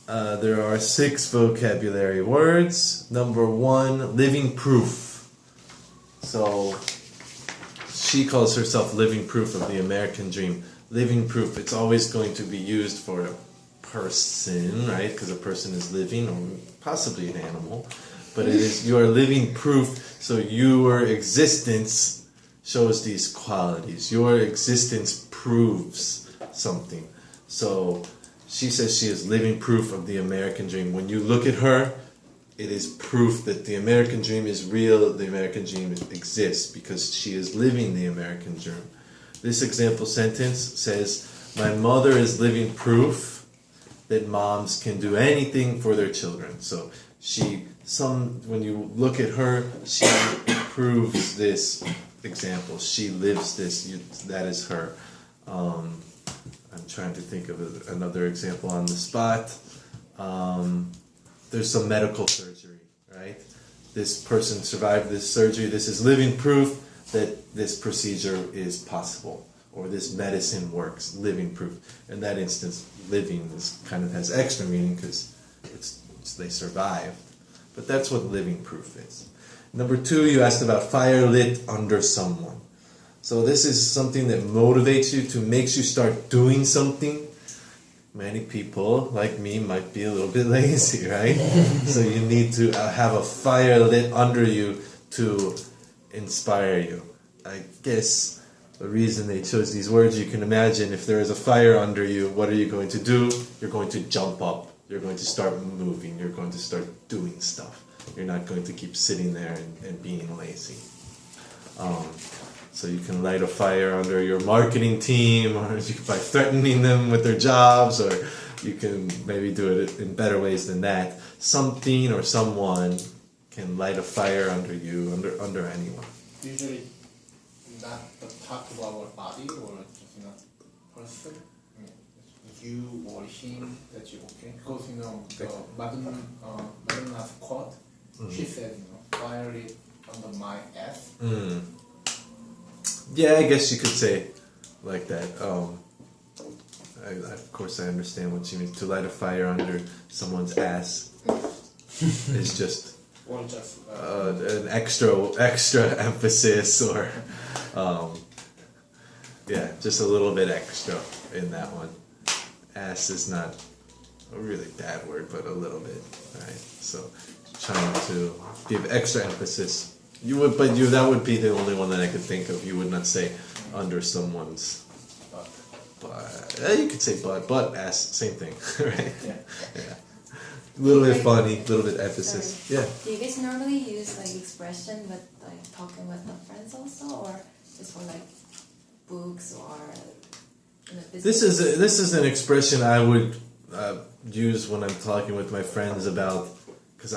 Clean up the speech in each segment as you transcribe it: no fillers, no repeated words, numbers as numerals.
There are 6 vocabulary words. Number 1, living proof. So she calls herself living proof of the American dream. Living proof, it's always going to be used for a person, right? Because a person is living, or possibly an animal. But it is, you are living proof, so your existence shows these qualities. Your existence proves something. So she says she is living proof of the American dream. When you look at her, it is proof that the American dream is real, the American dream exists, because she is living the American dream. This example sentence says, my mother is living proof that moms can do anything for their children. So when you look at her, she proves this example. She lives this, that is her. I'm trying to think of another example on the spot. There's some medical surgery, right? This person survived this surgery. This is living proof that this procedure is possible, or this medicine works. Living proof. In that instance, living has extra meaning because they survived. But that's what living proof is. Number 2, you asked about fire lit under someone. So this is something that motivates you, makes you start doing something. Many people, like me, might be a little bit lazy, right? So you need to have a fire lit under you to inspire you. I guess the reason they chose these words, you can imagine if there is a fire under you, what are you going to do? You're going to jump up. You're going to start moving. You're going to start doing stuff. You're not going to keep sitting there and being lazy. So you can light a fire under your marketing team, or by threatening them with their jobs, or you can maybe do it in better ways than that. Something or someone can light a fire under you, under anyone. Usually not the part of our body, or just person. You or him, that you okay? Because the Madonna's quote, she said, fire it under my ass. Yeah, I guess you could say like that. Of course, I understand what she means. To light a fire under someone's ass is just an extra emphasis, or just a little bit extra in that one. Ass is not a really bad word, but a little bit, right? So trying to give extra emphasis. That would be the only one that I could think of. You would not say under someone's butt. You could say butt, ass, same thing, right? Yeah. A little bit funny, a little bit emphasis. Sorry. Yeah. Do you guys normally use expression with talking with the friends also, or just for books or This is an expression I would use when I'm talking with my friends about. Because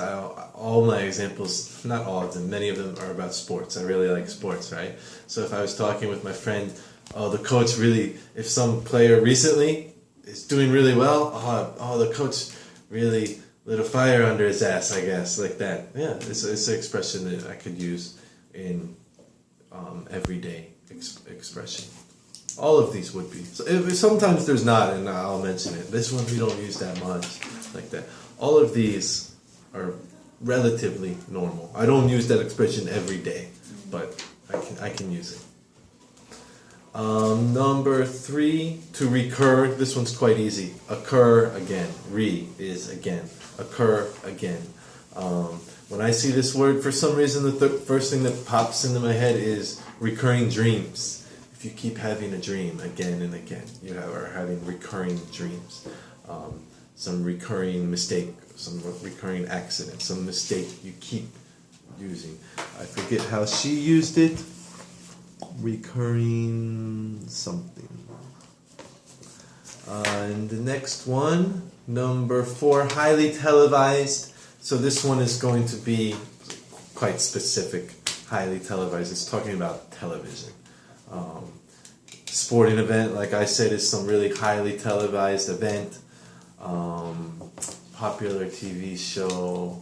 all my examples, not all of them, many of them are about sports. I really like sports, right? So if I was talking with my friend, the coach really, if some player recently is doing really well, the coach really lit a fire under his ass, I guess, like that. Yeah, it's an expression that I could use in everyday expression. All of these would be. So sometimes there's not, and I'll mention it. This one we don't use that much, like that. All of these are relatively normal. I don't use that expression every day, but I can use it. Number 3, to recur. This one's quite easy. Occur again. Is again. Occur again. When I see this word, for some reason, the first thing that pops into my head is recurring dreams. If you keep having a dream again and again, you are having recurring dreams. Some recurring mistake, some recurring accident, some mistake you keep using. I forget how she used it. Recurring something. And the next one, number 4, highly televised. So this one is going to be quite specific. Highly televised. It's talking about television. Sporting event, like I said, is some really highly televised event. Popular TV show,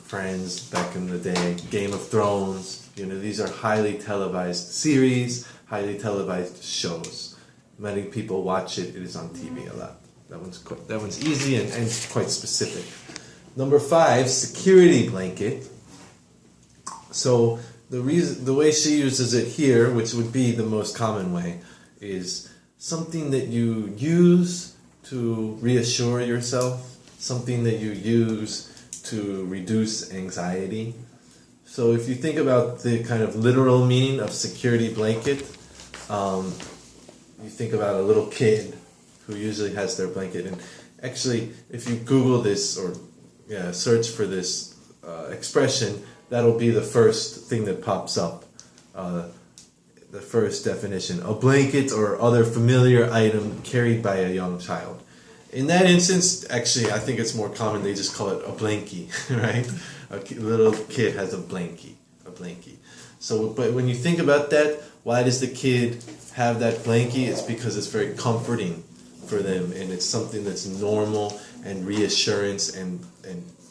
Friends back in the day, Game of Thrones. These are highly televised series, highly televised shows. Many people watch it. It is on TV a lot. That one's easy and quite specific. Number 5, security blanket. So the way she uses it here, which would be the most common way, is something that you use to reassure yourself, something that you use to reduce anxiety. So if you think about the kind of literal meaning of security blanket, you think about a little kid who usually has their blanket. And actually, if you Google this or search for this expression, that'll be the first thing that pops up. The first definition: a blanket or other familiar item carried by a young child. In that instance, actually, I think it's more common. They just call it a blankie, right? A little kid has a blankie. So, but when you think about that, why does the kid have that blankie? It's because it's very comforting for them, and it's something that's normal and reassurance and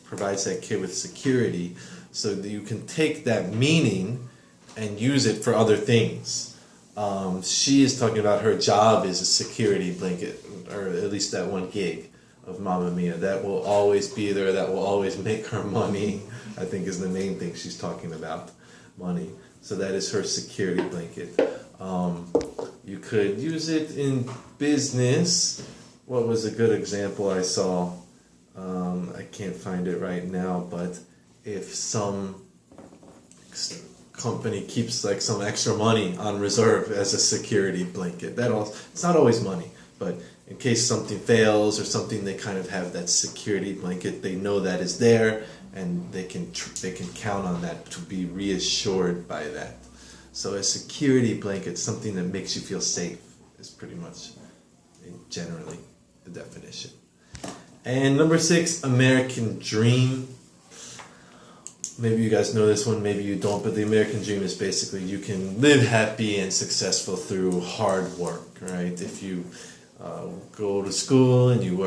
provides that kid with security, so that you can take that meaning and use it for other things. She is talking about her job is a security blanket, or at least that one gig of Mamma Mia. That will always be there, that will always make her money, I think is the main thing she's talking about, money. So that is her security blanket. You could use it in business. What was a good example I saw? I can't find it right now, but if some company keeps like some extra money on reserve as a security blanket, it's not always money, but in case something fails or something, they kind of have that security blanket. They know that is there, and they can count on that to be reassured by that. So a security blanket, something that makes you feel safe, is pretty much generally the definition. And number 6, American Dream. Maybe you guys know this one, maybe you don't, but the American Dream is basically you can live happy and successful through hard work, right? If you go to school and you work